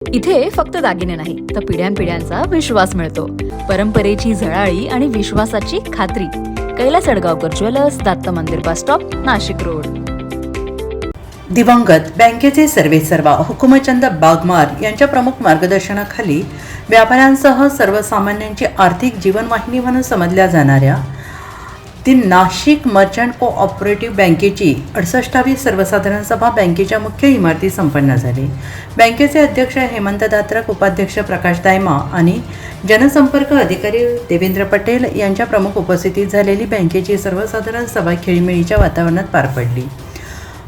इथे फक्त दागिने नाही तर पिढ्यानपिढ्यांचा विश्वास मिळतो. परंपरेची झळाळी आणि विश्वासाची खात्री. कैलास अडगावकर ज्वेलर्स, दत्त मंदिर बस स्टॉप, नाशिक रोड. दिवंगत बँकेचे सर्वेसर्वा हुकुमचंद बागमार यांच्या प्रमुख मार्गदर्शनाखाली व्यापाऱ्यांसह सर्वसामान्यांची आर्थिक जीवनवाहिनी म्हणून समजल्या जाणाऱ्या ती नाशिक मर्चंट कोऑपरेटिव्ह बँकेची 68वी सर्वसाधारण सभा बँकेच्या मुख्य इमारतीत संपन्न झाली. बँकेचे अध्यक्ष हेमंत दात्रक, उपाध्यक्ष प्रकाश दायमा आणि जनसंपर्क अधिकारी देवेंद्र पटेल यांच्या प्रमुख उपस्थितीत झालेली बँकेची सर्वसाधारण सभा खेळीमेळीच्या वातावरणात पार पडली.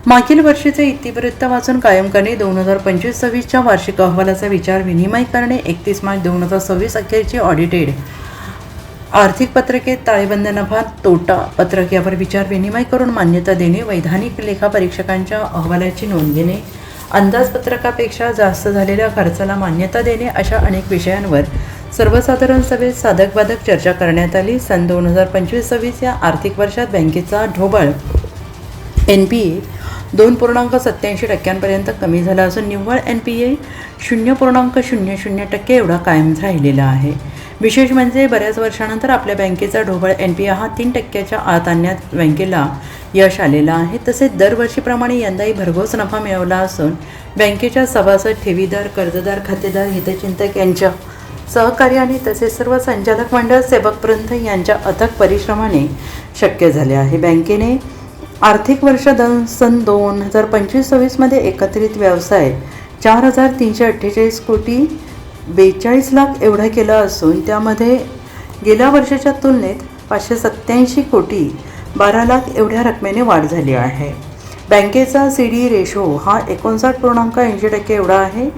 मागील वर्षीचे इतिवृत्त वाचून कायम करणे, 2025-26च्या वार्षिक अहवालाचा विचार विनिमय करणे, 31 मार्च 2026 अखेरची ऑडिटेड आर्थिक पत्रके, ताळेबंद नफा तोटा पत्रक यावर विचार विनिमय करून मान्यता देणे, वैधानिक लेखापरीक्षकांच्या अहवालाची नोंद घेणे, अंदाजपत्रकापेक्षा जास्त झालेल्या खर्चाला मान्यता देणे अशा अनेक विषयांवर सर्वसाधारण सभेत साधक-बाधक चर्चा करण्यात आली. सन 2025-26 या आर्थिक वर्षात बँकेचा ढोबळ NPA 2.87% कमी झाला असून निव्वळ NPA 0.00% एवढा कायम राहिलेला आहे. विशेष म्हणजे बऱ्याच वर्षानंतर आपल्या बँकेचा ढोबळ NPA हा 3% आत आणण्यात बँकेला यश आलेलं आहे. तसेच दरवर्षीप्रमाणे यंदाही भरघोस नफा मिळवला असून बँकेच्या सभासद, ठेवीदार, कर्जदार, खातेदार, हितचिंतक यांच्या सहकार्याने तसेच सर्व संचालक मंडळ, सेवकवृंद यांच्या अथक परिश्रमाने शक्य झाले आहे. बँकेने आर्थिक वर्ष सन 2025-26 मध्ये एकत्रित व्यवसाय 4,348 कोटी 42 लाख एवढा केला असून त्यामध्ये गेल्या वर्षाच्या तुलनेत 587 कोटी 12 लाख एवढ्या रकमेने वाढ झाली आहे. बँकेचा CD रेशो हा 59.80% एवढा आहे.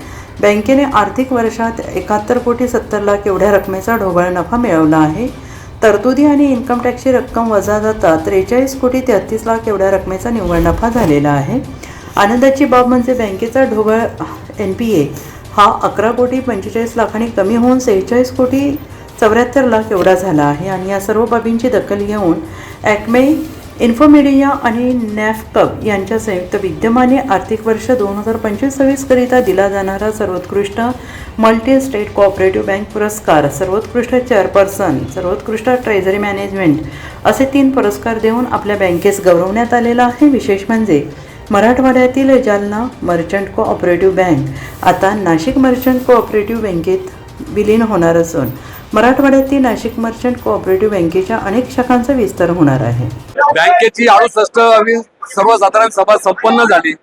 बँकेने आर्थिक वर्षात 71 कोटी 70 लाख एवढ्या रकमेचा ढोबळ नफा मिळवला आहे. तरतुदी आणि इन्कम टॅक्सची रक्कम वजा जाता 43 कोटी 33 लाख एवढ्या रकमेचा निव्वळ नफा झालेला आहे. आनंदाची बाब म्हणजे बँकेचा ढोबळ NPA हा 11 कोटी 45 लाखांनी कमी होऊन 46 कोटी 74 लाख एवढा झाला आहे. आणि या सर्व बाबींची दखल घेऊन ॲक्मे इन्फोमीडिया आणि नॅफकब यांच्या संयुक्त विद्यमाने आर्थिक वर्ष 2025-26 करिता दिला जाणारा सर्वोत्कृष्ट मल्टी स्टेट कोऑपरेटिव्ह बँक पुरस्कार, सर्वोत्कृष्ट चेअरपर्सन, सर्वोत्कृष्ट ट्रेझरी मॅनेजमेंट असे 3 पुरस्कार देऊन आपल्या बँकेस गौरवण्यात आलेला आहे. विशेष म्हणजे मराठवाड्यातील जालना मर्चंट कोऑपरेटिव्ह बँक आता नाशिक मर्चंट कोऑपरेटिव्ह बँकेत विलीन होणार असून मराठवाड्यातील नाशिक मर्चंट कोऑपरेटिव्ह बँकेच्या अनेक शाखांचा विस्तार होणार आहे. बँकेची 68वी सर्वसाधारण सभा संपन्न झाली.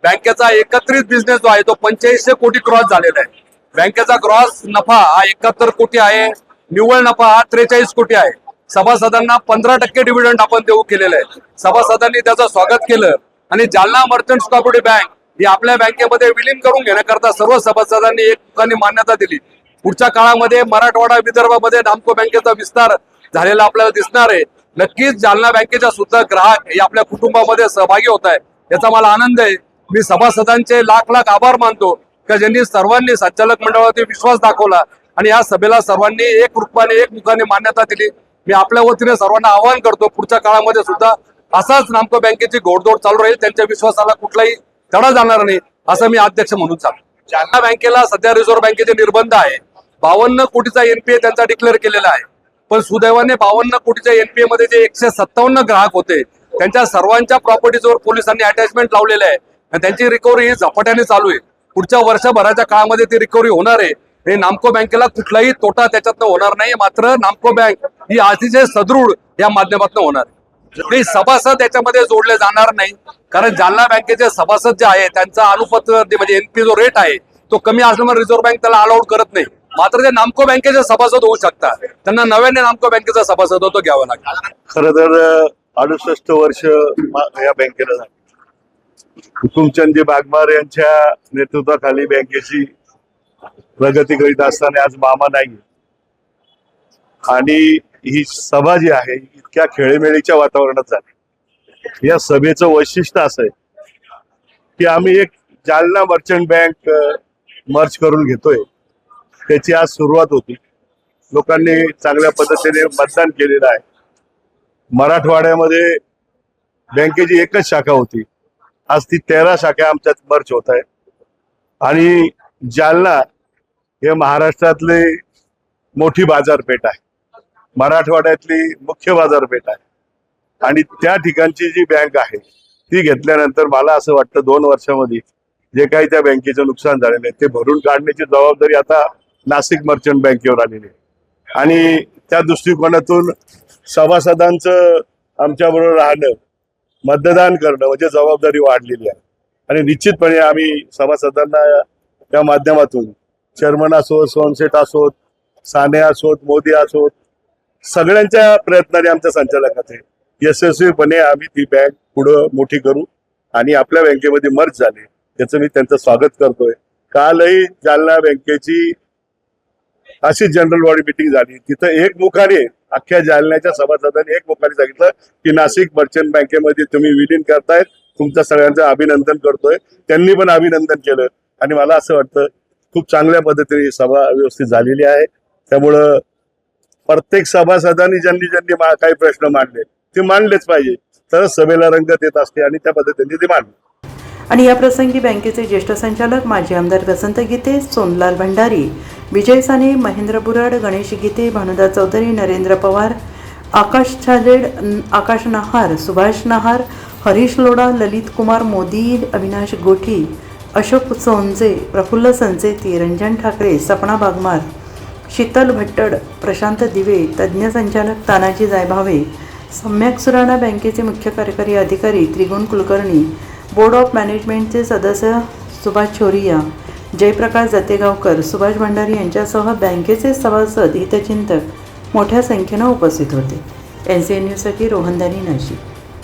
बँकेचा एकत्रित बिझनेस जो आहे तो 8500 कोटी क्रॉस झालेला आहे. बँकेचा ग्रॉस नफा हा 71 कोटी आहे. निव्वळ नफा हा 43 कोटी आहे. सभासदांना 15% डिव्हिडंड आपण देऊ केलेलं आहे. सभासदांनी त्याचं स्वागत केलं आणि जालना मर्चंट्स कोऑपरेटिव्ह बँक ही आपल्या बँकेमध्ये विलीन करून घेण्याकरता सर्व सभासदांनी एकमुखाने मान्यता दिली. पुढच्या काळामध्ये मराठवाडा, विदर्भामध्ये नामको बँकेचा विस्तार झालेला आपल्याला दिसणार आहे. नक्कीच जालना बँकेच्या सुद्धा ग्राहक हे आपल्या कुटुंबामध्ये सहभागी होत आहे, याचा मला आनंद आहे. मी सभासदांचे लाख लाख आभार मानतो की ज्यांनी सर्वांनी संचालक मंडळावरती विश्वास दाखवला आणि या सभेला सर्वांनी एकमुखाने मान्यता दिली. मी आपल्या वतीने सर्वांना आवाहन करतो, पुढच्या काळामध्ये सुद्धा असाच नामको बँकेची घोडदौड चालू राहील. त्यांच्या विश्वासाला कुठलाही तडा जाणार नाही असं मी अध्यक्ष म्हणून सांगतो. जालना बँकेला सध्या रिझर्व्ह बँकेचे निर्बंध आहे. 52 कोटीचा NPA त्यांचा डिक्लेअर केलेला आहे. पण सुदैवाने 52 कोटीच्या NPA मध्ये जे 157 ग्राहक होते त्यांच्या सर्वांच्या प्रॉपर्टीजवर पोलिसांनी अटॅचमेंट लावलेले आहे आणि त्यांची रिकव्हरी झपाट्याने चालू आहे. पुढच्या वर्षभराच्या काळामध्ये ती रिकव्हरी होणार आहे. हे नामको बँकेला कुठलाही तोटा त्याच्यातनं होणार नाही. मात्र नामको बँक ही अतिशय सदृढ या माध्यमातून होणार आहे. आणि सभासद याच्यामध्ये जोडले जाणार नाही, कारण जालना बँकेचे सभासद जे आहे त्यांचा अनुपत्र म्हणजे NPA जो रेट आहे तो कमी असल्यामुळे रिझर्व्ह बँक त्याला अलाउड करत नाही. मात्र ते नामको बँकेचे सभासद होऊ शकतात. त्यांना नव्याने नामको बँकेचा सभासद होतो घ्यावा लागेल. खरं तर 68 वर्ष या बँकेला झाली. हुकुमचंद बागमार यांच्या नेतृत्वाखाली बँकेची प्रगती करीत असताना आज मामा नाही आणि ही सभा जी आहे इतक्या खेळीमेळीच्या वातावरणात झाली. या सभेचं वैशिष्ट्य असं आहे की आम्ही एक जालना मर्चंट बँक मर्ज करून घेतोय. त्याची आज सुरुवात होती. लोकांनी चांगल्या पद्धतीने मतदान केलेलं आहे. मराठवाड्यामध्ये बँकेची एकच शाखा होती, आज ती 13 शाखा आमच्यात मर्ज होत आहे आणि जालना हे महाराष्ट्रातली मोठी बाजारपेठ आहे, मराठवाड्यातली मुख्य बाजारपेठ आहे आणि त्या ठिकाणची जी बँक आहे ती घेतल्यानंतर मला असं वाटतं 2 वर्षामध्ये जे काही त्या बँकेचं नुकसान झालेलं आहे ते भरून काढण्याची जबाबदारी आता नाशिक मर्चंट बँकेवर आलेली आहे आणि त्या दृष्टिकोनातून सभासदांचं आमच्याबरोबर राहणं, मतदान करणं म्हणजे जबाबदारी वाढलेली आहे आणि निश्चितपणे आम्ही सभासदांना त्या माध्यमातून चेअरमन असोत, सोनसेठ असोत, साने असोत, मोदी असोत, सगळ्यांच्या प्रयत्नाने आमच्या संचालकाचे यशस्वीपणे आम्ही ती बँक पुढं मोठी करू आणि आपल्या बँकेमध्ये मर्ज झाले त्याचं मी त्यांचं स्वागत करतोय. कालही जालना बँकेची अशी जनरल बॉडी मिटिंग झाली, तिथं एकमुखाने अख्ख्या जालन्याच्या सभासदांनी एकमुखाने सांगितलं की नाशिक मर्चंट बँकेमध्ये तुम्ही विलीन करतायत, तुमच्या सगळ्यांचं अभिनंदन करतोय. त्यांनी पण अभिनंदन केलं आणि मला असं वाटतं खूप चांगल्या पद्धतीने ही सभा व्यवस्थित झालेली आहे. त्यामुळं प्रत्येक सभासदांनी ज्यांनी काही प्रश्न मांडले ते मांडलेच पाहिजे, तरच सभेला रंगत येत असते आणि त्या पद्धतीने ते मांडले. आणि या प्रसंगी बँकेचे ज्येष्ठ संचालक माजी आमदार वसंत गीते, सोनलाल भंडारी, विजय साने, महेंद्र बुराड, गणेश गीते, भानुदा चौधरी, नरेंद्र पवार, आकाश छाजेड, आकाश नहार, सुभाष नहार, हरीश लोढा, ललित कुमार मोदी, अविनाश गोठी, अशोक सोनजे, प्रफुल्ल संचेती, रंजन ठाकरे, सपना बागमार, शीतल भट्टड, प्रशांत दिवे, तज्ज्ञ संचालक तानाजी जायभावे, सम्यक सुराणा बँकेचे मुख्य कार्यकारी अधिकारी त्रिगुण कुलकर्णी, बोर्ड ऑफ मॅनेजमेंटचे सदस्य सुभाष छोरिया, जयप्रकाश जतेगावकर, सुभाष भंडारी यांच्यासह बँकेचे सभासद, हितचिंतक मोठ्या संख्येनं उपस्थित होते. NCN न्यूजसाठी रोहन दानी, नाशिक.